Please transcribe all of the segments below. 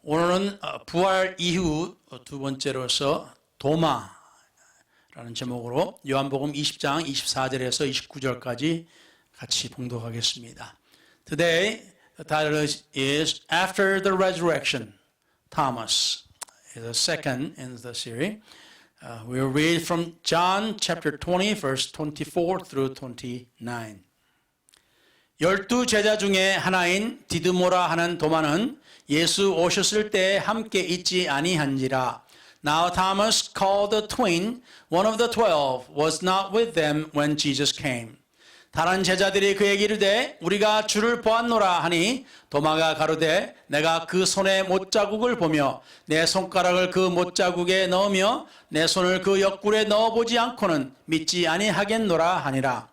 오늘은 부활 이후 두 번째로서 도마라는 제목으로 요한복음 20장 24절에서 29절까지 같이 봉독하겠습니다. Today, the title is After the Resurrection, Thomas. Is the second in the series. We'll read from John chapter 20, verse 24 through 29. 12 제자 중에 하나인 디드모라 하는 도마는 예수 오셨을 때 함께 있지 아니한지라. Now Thomas, called the twin, one of the 12, was not with them when Jesus came. 다른 제자들이 그에게 이르되 우리가 주를 보았노라 하니 도마가 가로되 내가 그 손의 못자국을 보며 내 손가락을 그 못자국에 넣으며 내 손을 그 옆구리에 넣어보지 않고는 믿지 아니하겠노라 하니라.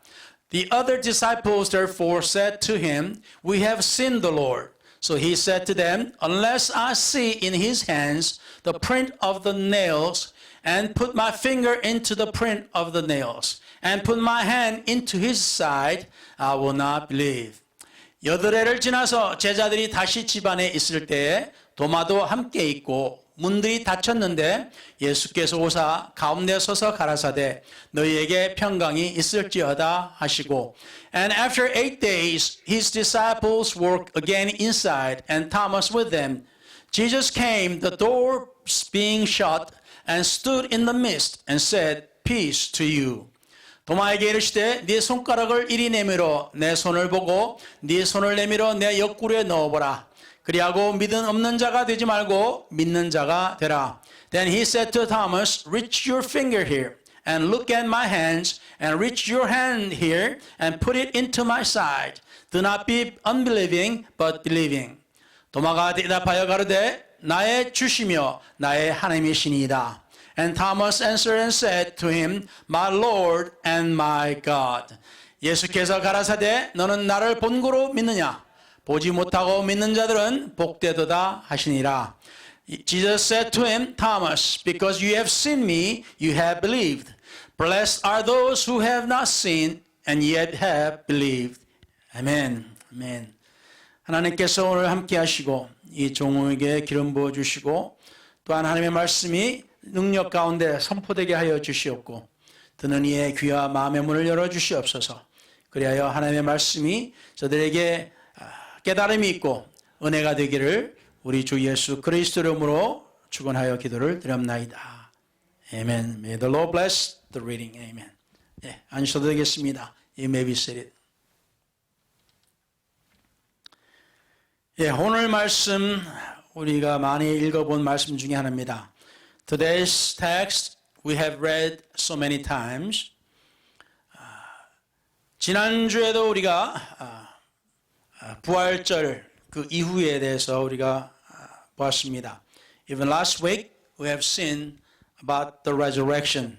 The other disciples therefore said to him, We have seen the Lord. So he said to them, Unless I see in his hands the print of the nails, and put my finger into the print of the nails, and put my hand into his side, I will not believe. 8해를 지나서 제자들이 다시 집안에 있을 때에 도마도 함께 있고 문들이 닫혔는데 예수께서 오사 가운데 서서 가라사대 너희에게 평강이 있을지어다 하시고 And after 8 days his disciples were again inside and Thomas with them. Jesus came, the doors being shut, and stood in the midst and said, Peace to you. 도마에게 이르시되 네 손가락을 이리 내밀어 내 손을 보고 네 손을 내밀어 내 옆구리에 넣어보라. 그리하고 믿음 없는 자가 되지 말고 믿는 자가 되라. Then he said to Thomas, Reach your finger here and look at my hands, and reach your hand here and put it into my side. Do not be unbelieving, but believing. 도마가 대답하여 가로되 나의 주시며 나의 하나님이시니이다. And Thomas answered and said to him, My Lord and my God. 예수께서 가라사대 너는 나를 본고로 믿느냐? 보지 못하고 믿는 자들은 복되도다 하시니라. Jesus said to him, Thomas, because you have seen me, you have believed. Blessed are those who have not seen and yet have believed. 아멘. 아멘. 하나님께서 오늘 함께 하시고 이 종에게 기름 부어 주시고 또한 하나님의 말씀이 능력 가운데 선포되게 하여 주시옵고 듣는 이의 귀와 마음의 문을 열어 주시옵소서. 그리하여 하나님의 말씀이 저들에게 깨달음이 있고 은혜가 되기를 우리 주 예수 그리스도 이름으로 축원하여 기도를 드립나이다. 아멘. May the Lord bless the reading. Amen. 네, 앉으셔도 되겠습니다. You may be seated. 예, 오늘 말씀 우리가 많이 읽어본 말씀 중에 하나입니다. Today's text we have read so many times. 지난주에도 우리가 부활절 그 이후에 대해서 우리가 보았습니다. Even last week we have seen about the resurrection.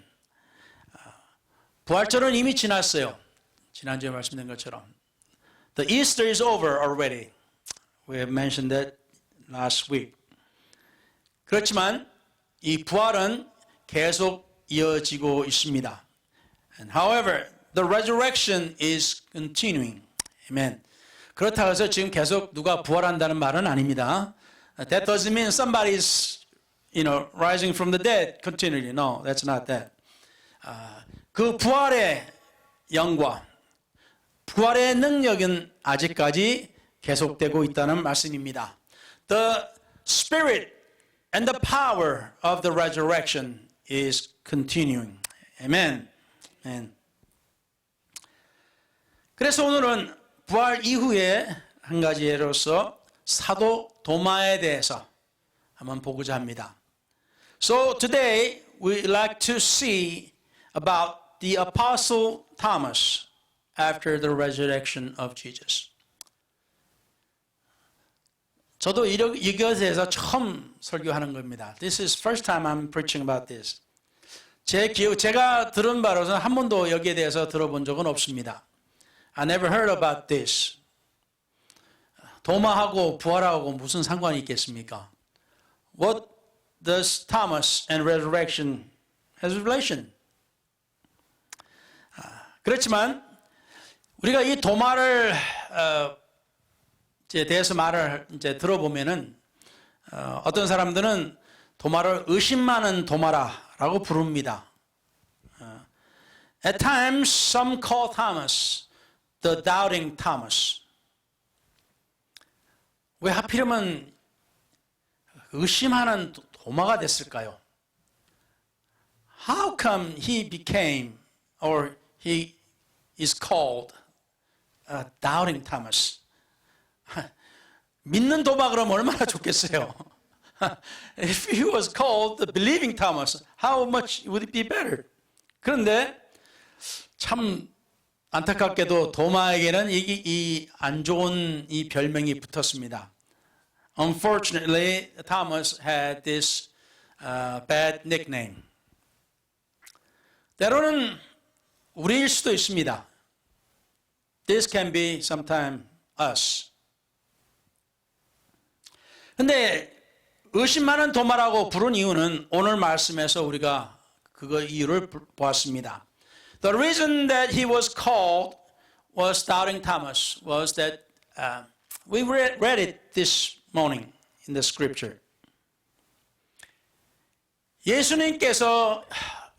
부활절은 이미 지났어요. 지난주에 말씀드린 것처럼. The Easter is over already. We have mentioned that last week. 그렇지만 이 부활은 계속 이어지고 있습니다. And however, the resurrection is continuing. Amen. 그렇다고 해서 지금 계속 누가 부활한다는 말은 아닙니다. That doesn't mean somebody is, rising from the dead continually. No, that's not that. 그 부활의 영광, 부활의 능력은 아직까지 계속되고 있다는 말씀입니다. The spirit and the power of the resurrection is continuing. Amen. Amen. 그래서 오늘은 부활 이후에 한 가지 예로서 사도 도마에 대해서 한번 보고자 합니다. So today we like to see about the apostle Thomas after the resurrection of Jesus. 저도 이것에 대해서 처음 설교하는 겁니다. This is first time I'm preaching about this. 제가 들은 바로는 한 번도 여기에 대해서 들어본 적은 없습니다. I never heard about this. 도마하고 부활하고 무슨 상관이 있겠습니까? What does Thomas and resurrection has relation? 그렇지만 우리가 이 도마를 대해서 말을 이제 들어보면은 어떤 사람들은 도마를 의심 많은 도마라라고 부릅니다. At times, some call Thomas the doubting Thomas. 왜 하필이면 의심하는 도마가 됐을까요? How come he became or he is called doubting Thomas? 믿는 도마 그러면 얼마나 좋겠어요? If he was called the believing Thomas, how much would it be better? 그런데 참 안타깝게도 도마에게는 이 안 좋은 이 별명이 붙었습니다. Unfortunately, Thomas had this bad nickname. 때로는 우리일 수도 있습니다. This can be sometime us. 근데 의심 많은 도마라고 부른 이유는 오늘 말씀에서 우리가 그거 이유를 보았습니다. The reason that he was called was doubting Thomas was that we read it this morning in the scripture. 예수님께서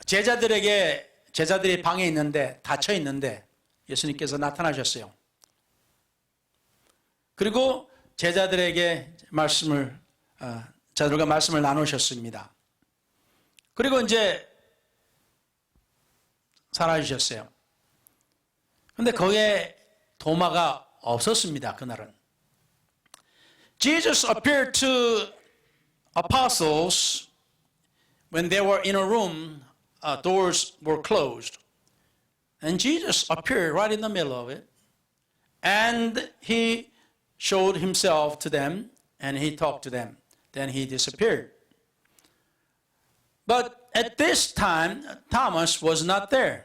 제자들이 방에 있는데 닫혀 있는데 예수님께서 나타나셨어요. 그리고 제자들에게 자들과 말씀을 나누셨습니다. 그리고 이제 사라지셨어요. 그런데 거기에 도마가 없었습니다. 그날은. Jesus appeared to apostles when they were in a room, doors were closed. And Jesus appeared right in the middle of it. And he showed himself to them and he talked to them. Then he disappeared. But at this time, Thomas was not there.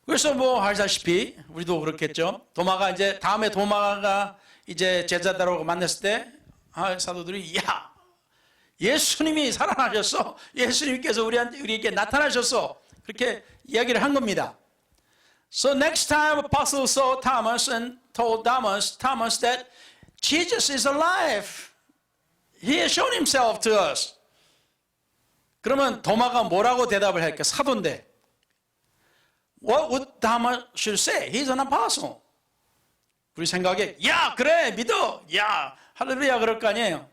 그래서 뭐 알다시피 우리도 그렇겠죠. 다음에 도마가 이제 제자들하고 만났을 때 사도들이 야 예수님이 살아나셨어. 예수님께서 우리에게 나타나셨어. 그렇게 이야기를 한 겁니다. So next time apostles saw Thomas and told Thomas that Jesus is alive. He has shown himself to us. 그러면 도마가 뭐라고 대답을 할까? 사도인데. What would Thomas should say? He's an apostle. 우리 생각에 야 그래 믿어. 야 할렐루야 그럴 거 아니에요.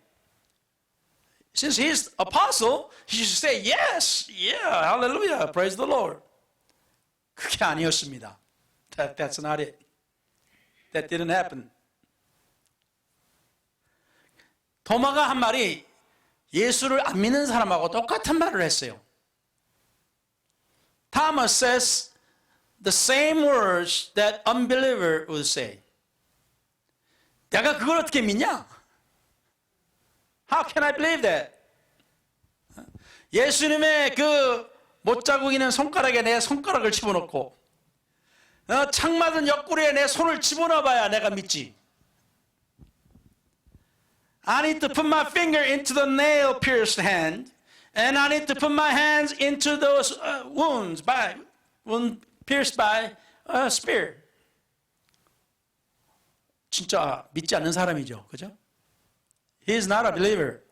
Since he's apostle, he should say yes, yeah, hallelujah, praise the Lord. 그게 아니었습니다. That's not it. That didn't happen. 도마가 한 말이 예수를 안 믿는 사람하고 똑같은 말을 했어요. Thomas says the same words that unbeliever would say. 내가 그걸 어떻게 믿냐? How can I believe that? 예수님의 그 못자국 있는 손가락에 내 손가락을 집어넣고 창 맞은 옆구리에 내 손을 집어넣어봐야 내가 믿지. I need to put my finger into the nail-pierced hand, and I need to put my hands into those wounds pierced by a spear. 진짜 믿지 않는 사람이죠, 그죠? He is not a believer.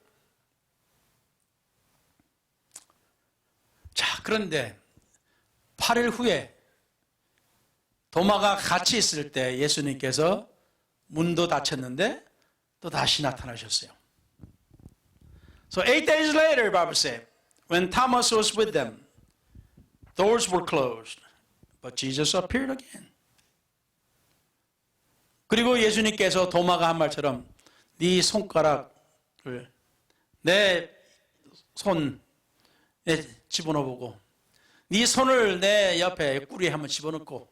자, 그런데 8일 후에 도마가 같이 있을 때 예수님께서 문도 닫혔는데 또 다시 나타나셨어요. So 8 days later, Bible said, when Thomas was with them, doors were closed, but Jesus appeared again. 그리고 예수님께서 도마가 한 말처럼 네 손가락을 내 손에 집어넣어보고 네 손을 내 옆에 꼬리에 한번 집어넣고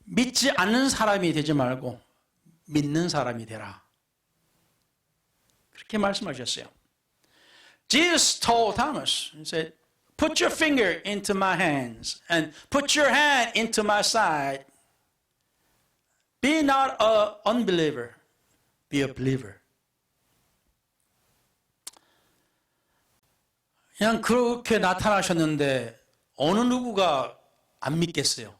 믿지 않는 사람이 되지 말고 믿는 사람이 되라. 그렇게 말씀하셨어요. Jesus told Thomas, he said, put your finger into my hands and put your hand into my side. Be not an unbeliever, be a believer. 그냥 그렇게 나타나셨는데 어느 누구가 안 믿겠어요?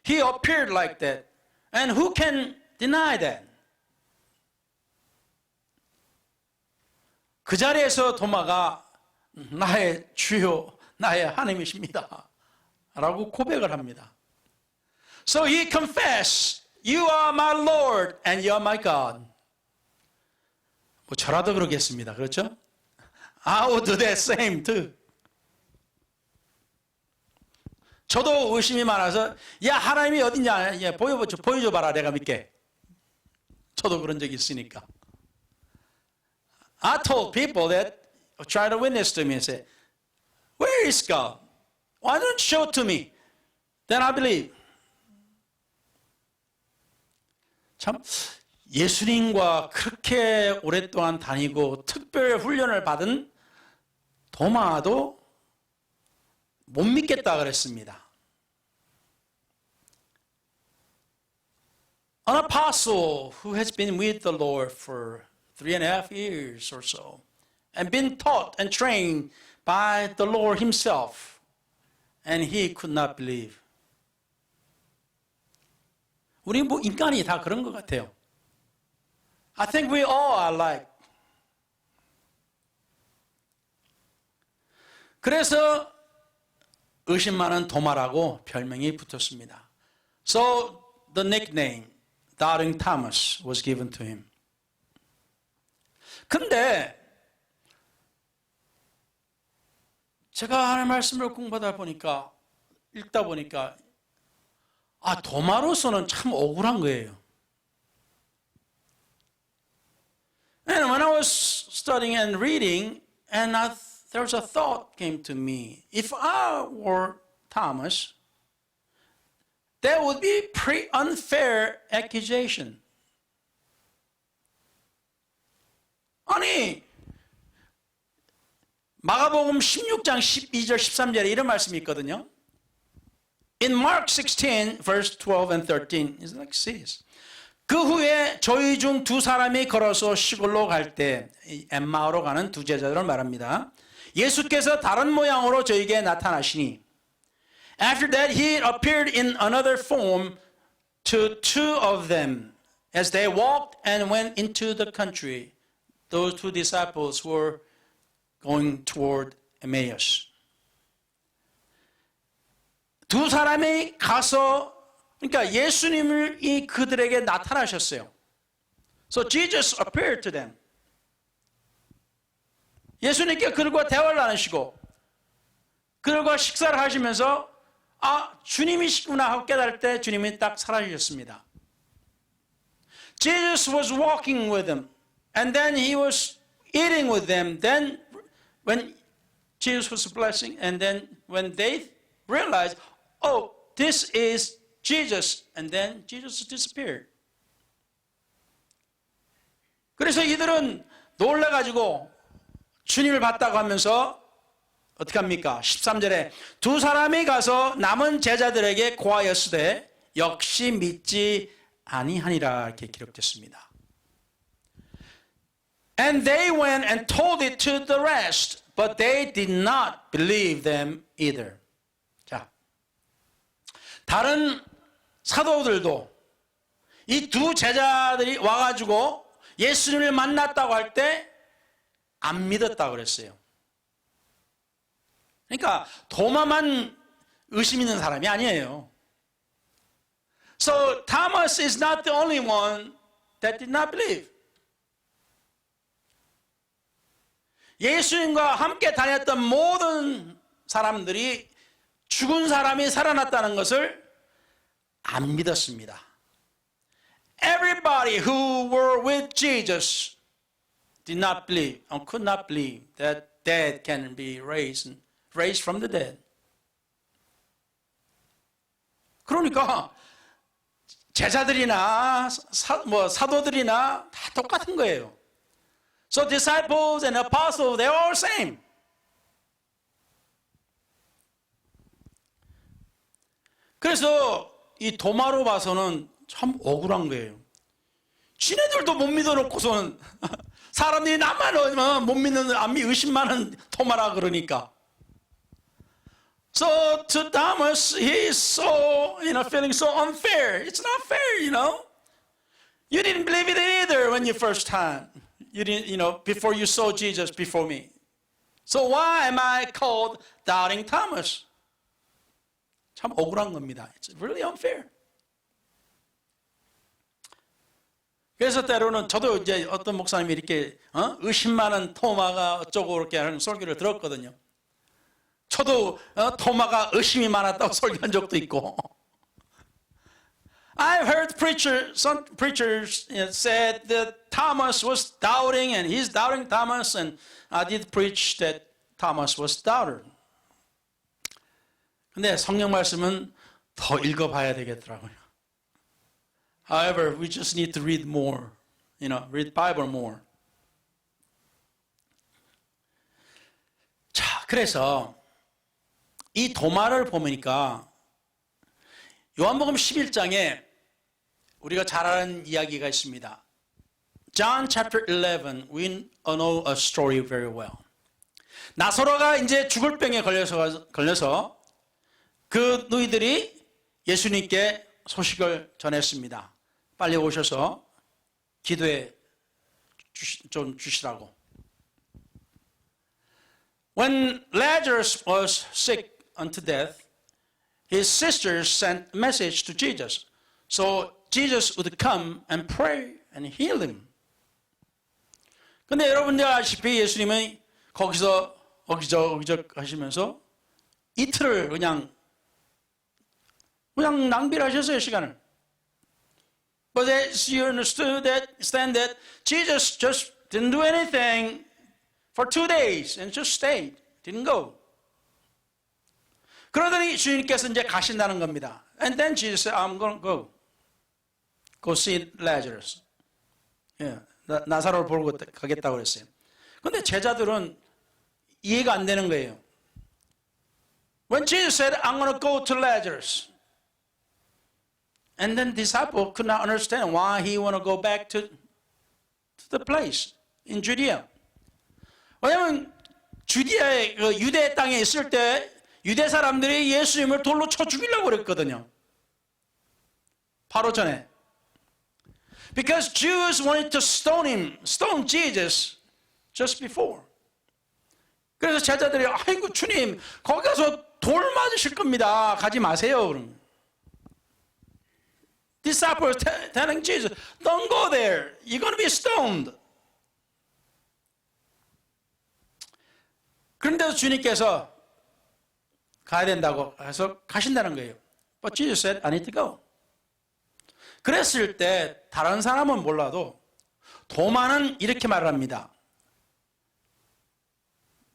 He appeared like that. And who can deny that? 그 자리에서 도마가 나의 주요, 나의 하나님이십니다 라고 고백을 합니다. So he confessed, you are my Lord and you are my God. 뭐 저라도 그러겠습니다. 그렇죠? I would do that same too. 저도 의심이 많아서 야 하나님이 어딨냐, 야, 보여줘봐라 내가 믿게. 저도 그런 적이 있으니까. I told people that try to witness to me and say, where is God? Why don't you show it to me? Then I believe. 참 예수님과 그렇게 오랫동안 다니고 특별 훈련을 받은 도마도 못 믿겠다 그랬습니다. An apostle who has been with the Lord for 3.5 years or so and been taught and trained by the Lord himself, and he could not believe. 우리 뭐 인간이 다 그런 것 같아요. I think we all are like. 그래서 의심 많은 도마라고 별명이 붙었습니다. So the nickname Doubting Thomas was given to him. 근데 제가 하나님의 말씀을 공부하다 보니까 읽다 보니까 도마로서는 참 억울한 거예요. And when I was studying and reading, and there was a thought came to me. If I were Thomas, that would be pretty unfair accusation. 아니, 마가복음 16장 12절 13절에 이런 말씀이 있거든요. In Mark 16, verse 12 and 13, it's like this. 그 후에 저희 중 두 사람이 걸어서 시골로 갈 때 엠마오로 가는 두 제자들을 말합니다. 예수께서 다른 모양으로 저에게 나타나시니 After that he appeared in another form to two of them as they walked and went into the country. Those two disciples were going toward Emmaus. 두 사람이 가서 그러니까 예수님이 그들에게 나타나셨어요. So Jesus appeared to them. 예수님께 그들과 대화를 나누시고 그들과 식사를 하시면서 주님이시구나 하고 깨달을 때 주님이 딱 사라지셨습니다. Jesus was walking with them and then he was eating with them. Then when Jesus was blessing and then when they realized, this is Jesus, and then Jesus disappeared. 그래서 이들은 놀라가지고 주님을 봤다고 하면서 어떻게 합니까? 13절에 두 사람이 가서 남은 제자들에게 고하였으되 역시 믿지 아니하니라 이렇게 기록됐습니다. And they went and told it to the rest, but they did not believe them either. 자, 다른 사도들도 이 두 제자들이 와가지고 예수님을 만났다고 할 때 안 믿었다고 그랬어요. 그러니까 도마만 의심 있는 사람이 아니에요. So Thomas is not the only one that did not believe. 예수님과 함께 다녔던 모든 사람들이 죽은 사람이 살아났다는 것을 안 믿었습니다. Everybody who were with Jesus did not believe or could not believe that dead can be raised from the dead. 그러니까 제자들이나 사도들이나 다 똑같은 거예요. So disciples and apostles, they are all same. 그래서 이 도마로 봐서는 참 억울한 거예요. 지네들도 못 믿어놓고서는 사람들이 나만 못 믿는 의심 많은 도마라 그러니까. So to Thomas, he is so, feeling so unfair. It's not fair, You didn't believe it either when you first time. You didn't, before you saw Jesus before me. So why am I called Doubting Thomas? 참 억울한 겁니다. It's really unfair. 그래서 때로는 저도 이제 어떤 목사님이 이렇게 의심 많은 토마가 어쩌고 그렇게 하는 설교를 들었거든요. 저도 토마가 의심이 많았다고 설교한 적도 있고. I've heard some preachers said that Thomas was doubting and he's doubting Thomas, and I did preach that Thomas was doubter. 근데 성경 말씀은 더 읽어봐야 되겠더라고요. However, we just need to read more, read Bible more. 자, 그래서 이 도마를 보니까 요한복음 11장에 우리가 잘 아는 이야기가 있습니다. John chapter 11, we know a story very well. 나사로가 이제 죽을 병에 걸려서 그 누이들이 예수님께 소식을 전했습니다. 빨리 오셔서 기도해 좀 주시라고. When Lazarus was sick unto death, his sisters sent a message to Jesus. So Jesus would come and pray and heal him. 근데 여러분들 아시다시피 예수님은 거기서 어기적 하시면서 이틀을 그냥 낭비를 하셨어요, 시간을. But as you understand that Jesus just didn't do anything for 2 days and just stayed, didn't go. 그러더니 주님께서 이제 가신다는 겁니다. And then Jesus said, I'm going to go see Lazarus. 나사로를 보고 가겠다고 그랬어요. 그런데 제자들은 이해가 안 되는 거예요. When Jesus said, I'm going to go to Lazarus. And then disciples could not understand why he want to go back to the place in Judea. 왜냐하면 주디아의 유대 땅에 있을 때 유대 사람들이 예수님을 돌로 쳐 죽이려고 그랬거든요. 바로 전에. Because Jews wanted to stone Jesus just before. 그래서 제자들이 아이고 주님 거기 가서 돌 맞으실 겁니다. 가지 마세요. 그러면. Disciples telling Jesus, don't go there. You're going to be stoned. 그런데도 주님께서 가야 된다고 해서 가신다는 거예요. But Jesus said, I need to go. 그랬을 때 다른 사람은 몰라도 도마는 이렇게 말을 합니다.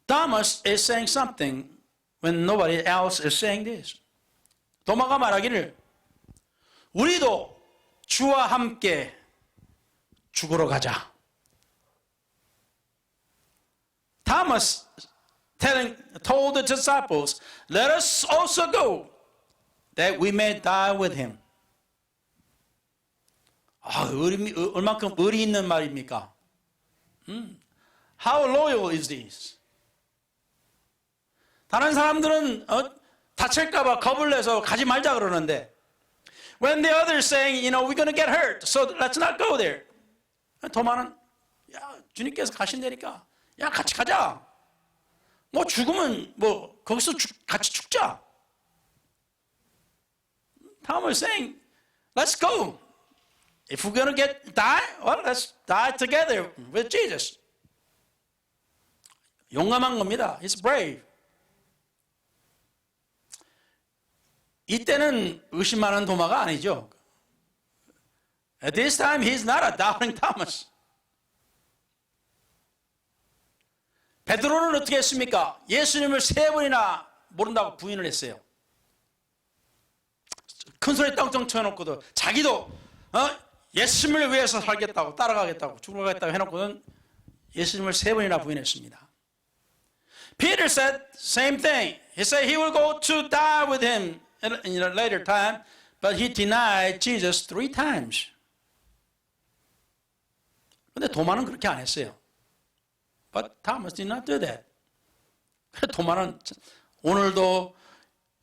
Thomas is saying something when nobody else is saying this. 도마가 말하기를 우리도 주와 함께 죽으러 가자. Thomas told the disciples, let us also go, that we may die with him. 얼만큼 의리 있는 말입니까? How loyal is this? 다른 사람들은 다칠까봐 겁을 내서 가지 말자 그러는데 when the others saying, we're going to get hurt, so let's not go there. 도마는 주님께서 가신다니까 같이 가자. 뭐 죽으면 거기서 같이 죽자. Thomas saying, let's go. If we're going to die, well, let's die together with Jesus. 용감한 겁니다. He's brave. 이때는 의심하는 도마가 아니죠. At this time, he's not a doubting Thomas. 베드로는 어떻게 했습니까? 예수님을 3번이나 모른다고 부인을 했어요. 큰 소리 떵떵 쳐놓고도 자기도 예수님을 위해서 살겠다고 따라가겠다고 죽어가겠다고 해놓고는 예수님을 3번이나 부인했습니다. Peter said same thing. He said he will go to die with him in a later time, but he denied Jesus 3 times. 근데 도마는 그렇게 안 했어요. But Thomas did not do that. 도마는 오늘도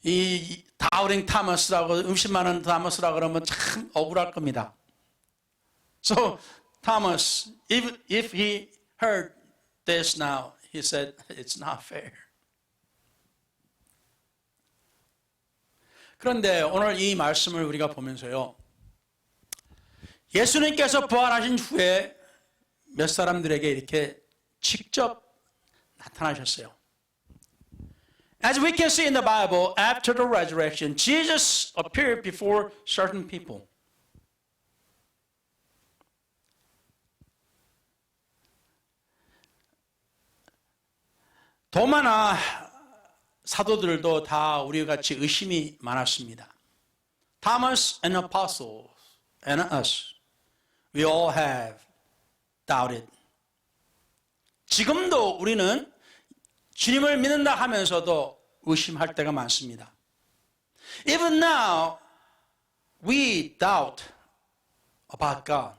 이 doubting Thomas라고 의심 많은 Thomas라고 그러면 참 억울할 겁니다. So Thomas, if he heard this now, he said, it's not fair. 그런데 오늘 이 말씀을 우리가 보면서요, 예수님께서 부활하신 후에 몇 사람들에게 이렇게 직접 나타나셨어요. As we can see in the Bible, after the resurrection, Jesus appeared before certain people. 도마나 사도들도 다 우리와 같이 의심이 많았습니다. Thomas and apostles and us, we all have doubted. 지금도 우리는 주님을 믿는다 하면서도 의심할 때가 많습니다. Even now, we doubt about God.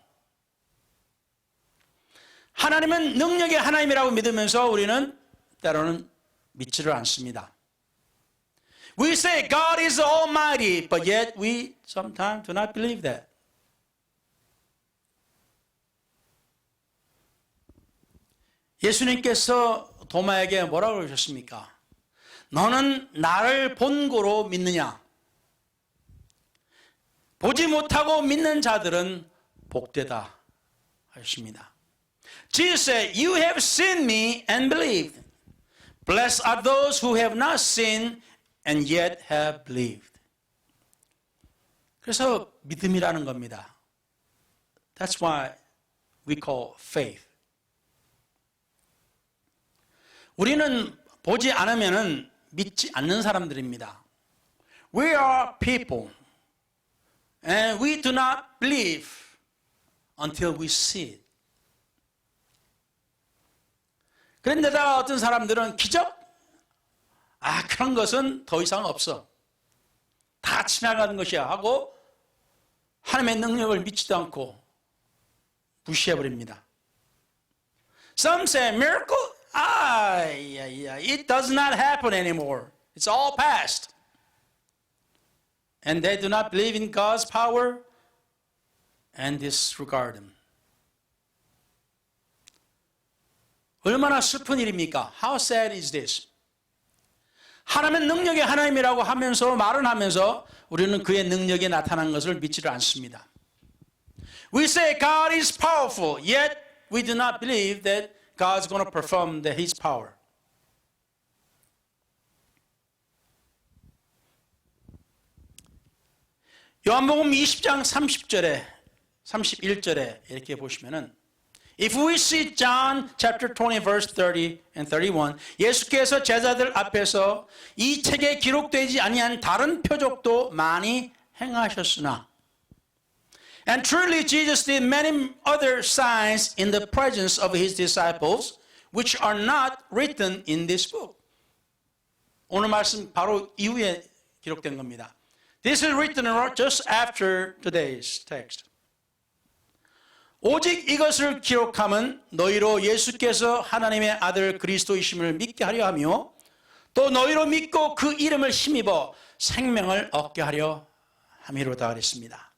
하나님은 능력의 하나님이라고 믿으면서 우리는 때로는 믿지를 않습니다. We say God is almighty, but yet we sometimes do not believe that. 예수님께서 도마에게 뭐라고 그러셨습니까? 너는 나를 본고로 믿느냐? 보지 못하고 믿는 자들은 복되다 하셨습니다. Jesus said, you have seen me and believed. Blessed are those who have not seen and yet have believed. 그래서 믿음이라는 겁니다. That's why we call faith. 우리는 보지 않으면은 믿지 않는 사람들입니다. We are people and we do not believe until we see it. 그런데다가 어떤 사람들은 기적? 그런 것은 더 이상 없어. 다 지나가는 것이야 하고 하나님의 능력을 믿지도 않고 무시해버립니다. Some say miracle? It does not happen anymore. It's all past. And they do not believe in God's power and disregard Him. 얼마나 슬픈 일입니까? How sad is this? 하나님은 능력의 하나님이라고 하면서 말은 하면서 우리는 그의 능력이 나타난 것을 믿지를 않습니다. We say God is powerful, yet we do not believe that God's going to perform His power. 요한복음 20장 30절에 31절에 이렇게 보시면은 If we see John chapter 20 verse 30 and 31, 예수께서 제자들 앞에서 이 책에 기록되지 아니한 다른 표적도 많이 행하셨으나 And truly Jesus did many other signs in the presence of his disciples which are not written in this book. 오늘 말씀 바로 이후에 기록된 겁니다. This is written just after today's text. 오직 이것을 기록함은 너희로 예수께서 하나님의 아들 그리스도이심을 믿게 하려 하며 또 너희로 믿고 그 이름을 힘입어 생명을 얻게 하려 함이로다 그랬습니다.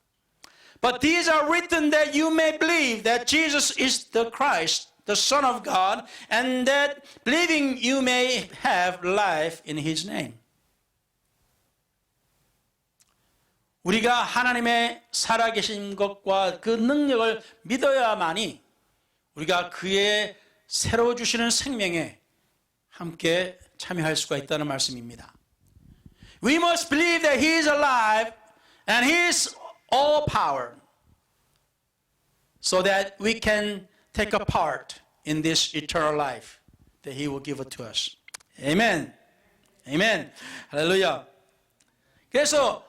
But these are written that you may believe that Jesus is the Christ, the Son of God, and that believing you may have life in His name. 우리가 하나님의 살아계신 것과 그 능력을 믿어야만이 우리가 그의 새로 주시는 생명에 함께 참여할 수가 있다는 말씀입니다. We must believe that He is alive and He is all power so that we can take a part in this eternal life that He will give it to us. Amen. Amen. 할렐루야. 그래서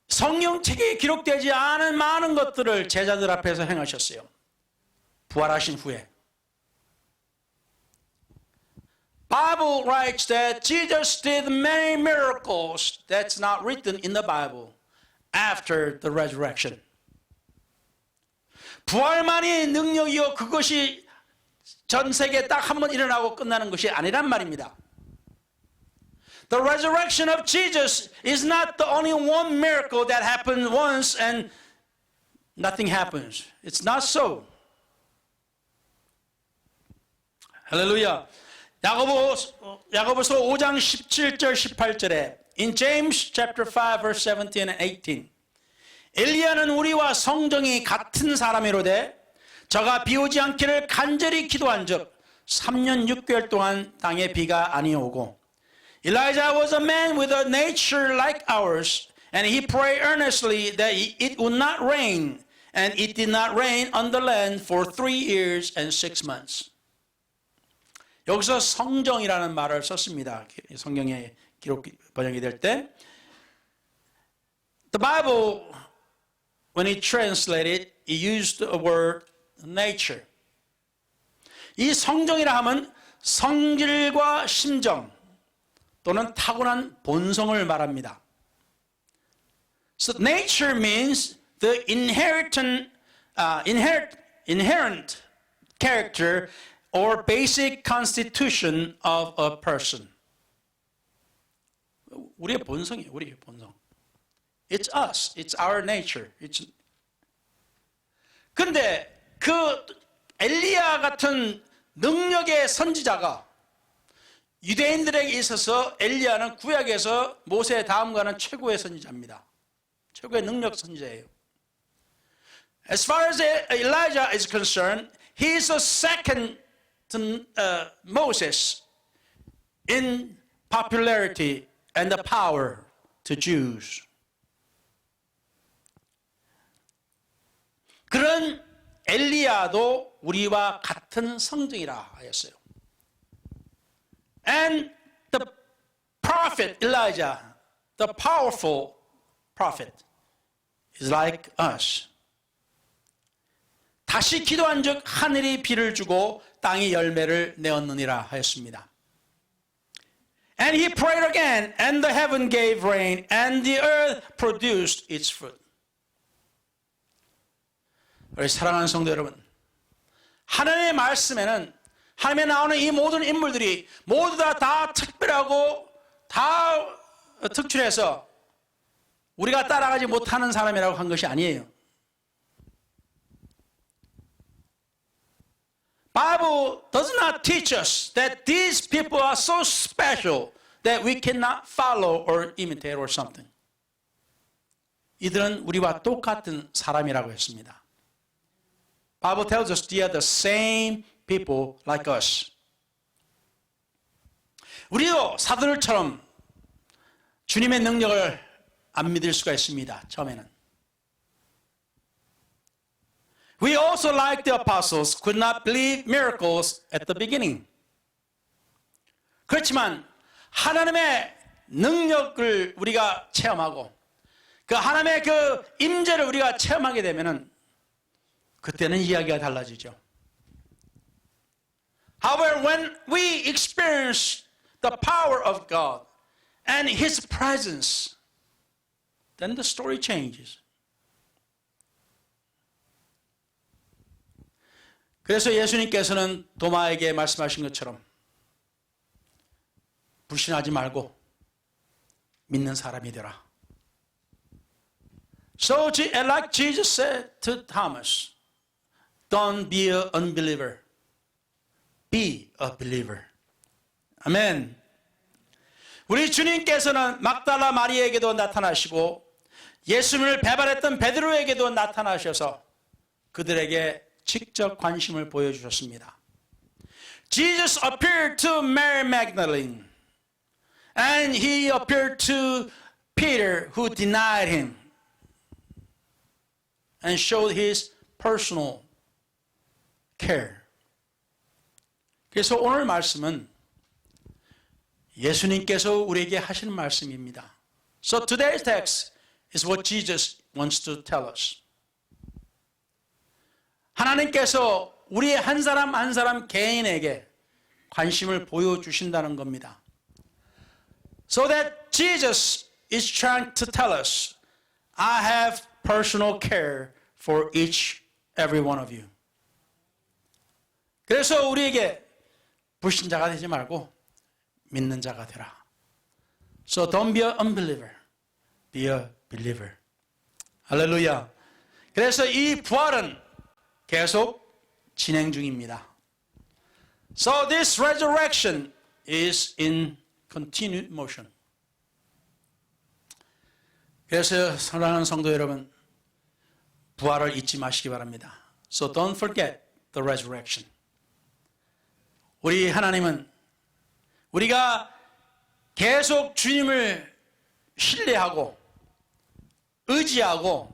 성경책에 기록되지 않은 많은 것들을 제자들 앞에서 행하셨어요. 부활하신 후에. Bible writes that Jesus did many miracles that's not written in the Bible after the resurrection. 부활만이 능력이요 그것이 전 세계에 딱 한 번 일어나고 끝나는 것이 아니란 말입니다. The resurrection of Jesus is not the only one miracle that happened once and nothing happens. It's not so. 할렐루야. 야고보서 5장 17절 18절에 In James chapter 5 verse 17 and 18 엘리야는 우리와 성정이 같은 사람이로되 저가 비 오지 않기를 간절히 기도한즉 3년 6개월 동안 땅에 비가 아니오고 Elijah was a man with a nature like ours and he prayed earnestly that it would not rain and it did not rain on the land for 3 years and 6 months. 여기서 성정이라는 말을 썼습니다. 성경에 기록 번역이 될 때 The Bible when it translated it used the word nature. 이 성정이라 하면 성질과 심정 또는 타고난 본성을 말합니다. So nature means the inherent character or basic constitution of a person. 우리의 본성이에요. 우리의 본성. It's us. It's our nature. 근데 그 엘리야 같은 능력의 선지자가 유대인들에게 있어서 엘리야는 구약에서 모세 다음가는 최고의 선지자입니다. 최고의 능력 선지자예요. As far as Elijah is concerned, he is a second to Moses in popularity and the power to Jews. 그런 엘리야도 우리와 같은 성정이라 하였어요. And the prophet Elijah, the powerful prophet, is like us. 다시 기도한즉 하늘이 비를 주고 땅이 열매를 내었느니라 하였습니다. And he prayed again, and the heaven gave rain, and the earth produced its fruit. 우리 사랑하는 성도 여러분, 하나님의 말씀에는 하나님에 나오는 이 모든 인물들이 모두 다 특별하고 다 특출해서 우리가 따라가지 못하는 사람이라고 한 것이 아니에요. Bible does not teach us that these people are so special that we cannot follow or imitate or something. 이들은 우리와 똑같은 사람이라고 했습니다. Bible tells us they are the same people like us. 우리도 사도들처럼 주님의 능력을 안 믿을 수가 있습니다. 처음에는. We also, like the apostles, could not believe miracles at the beginning. 그렇지만 하나님의 능력을 우리가 체험하고 그 하나님의 그 임재를 우리가 체험하게 되면은 그때는 이야기가 달라지죠. However, when we experience the power of God and His presence, then the story changes. 그래서 예수님께서는 도마에게 말씀하신 것처럼 불신하지 말고 믿는 사람이 되라. So, like Jesus said to Thomas, don't be an unbeliever. Be a believer. 아멘. 우리 주님께서는 막달라 마리아에게도 나타나시고 예수님을 배반했던 베드로에게도 나타나셔서 그들에게 직접 관심을 보여주셨습니다. Jesus appeared to Mary Magdalene and he appeared to Peter who denied him and showed his personal care. 그래서 오늘 말씀은 예수님께서 우리에게 하시는 말씀입니다. So today's text is what Jesus wants to tell us. 하나님께서 우리의 한 사람 한 사람 개인에게 관심을 보여주신다는 겁니다. So that Jesus is trying to tell us, I have personal care for each, every one of you. 그래서 우리에게 불신자가 되지 말고 믿는 자가 되라. So don't be an unbeliever. Be a believer. 할렐루야. 그래서 이 부활은 계속 진행 중입니다. So this resurrection is in continued motion. 그래서 사랑하는 성도 여러분, 부활을 잊지 마시기 바랍니다. So don't forget the resurrection. 우리 하나님은 우리가 계속 주님을 신뢰하고 의지하고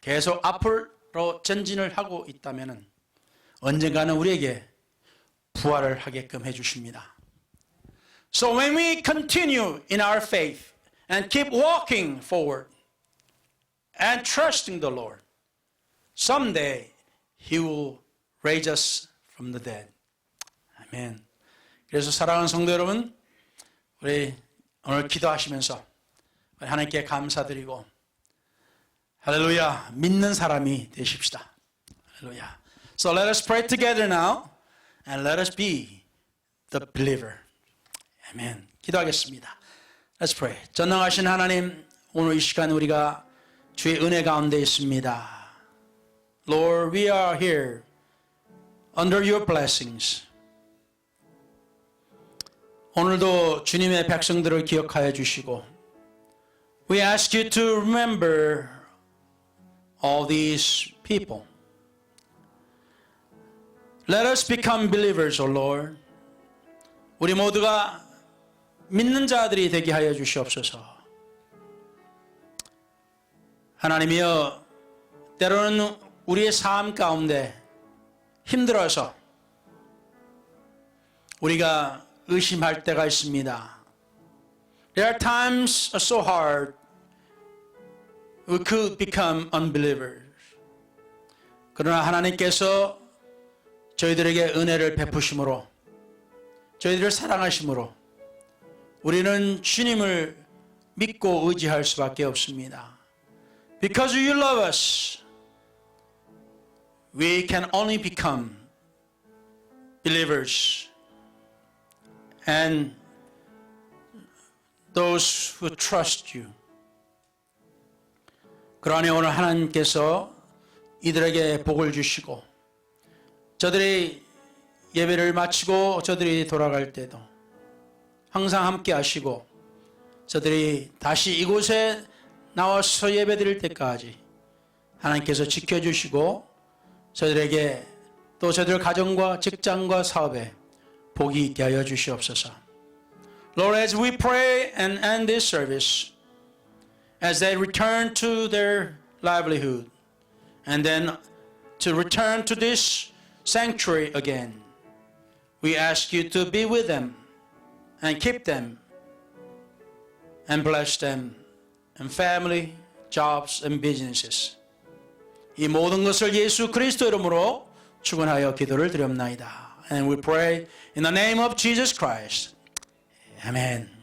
계속 앞으로 전진을 하고 있다면 언젠가는 우리에게 부활을 하게끔 해주십니다. So when we continue in our faith and keep walking forward and trusting the Lord, someday He will raise us from the dead. 아멘. 그래서 사랑하는 성도 여러분, 우리 오늘 기도하시면서 하나님께 감사드리고 할렐루야 믿는 사람이 되십시다. 할렐루야. So let us pray together now and let us be the believer. 아멘. 기도하겠습니다. Let's pray. 전능하신 하나님, 오늘 이 시간 우리가 주의 은혜 가운데 있습니다. Lord, we are here under your blessings. 오늘도 주님의 백성들을 기억하여 주시고 We ask you to remember all these people. Let us become believers, O Lord. 우리 모두가 믿는 자들이 되게 하여 주시옵소서. 하나님이여, 때로는 우리의 삶 가운데 힘들어서 우리가 의심할 때가 있습니다. There are times so hard we could become unbelievers. 그러나 하나님께서 저희들에게 은혜를 베푸심으로 저희들을 사랑하심으로 우리는 주님을 믿고 의지할 수밖에 없습니다. Because you love us, we can only become believers. And those who trust you. 그러니 오늘 하나님께서 이들에게 복을 주시고 저들이 예배를 마치고 저들이 돌아갈 때도 항상 함께 하시고 저들이 다시 이곳에 나와서 예배드릴 때까지 하나님께서 지켜주시고 저들에게 또 저들 가정과 직장과 사업에 복이 있게 하여 주시옵소서. Lord, as we pray and end this service, as they return to their livelihood, and then to return to this sanctuary again, we ask you to be with them and keep them and bless them in family, jobs, and businesses. 이 모든 것을 예수 그리스도 이름으로 축원하여 기도를 드렸나이다. And we pray in the name of Jesus Christ. Amen.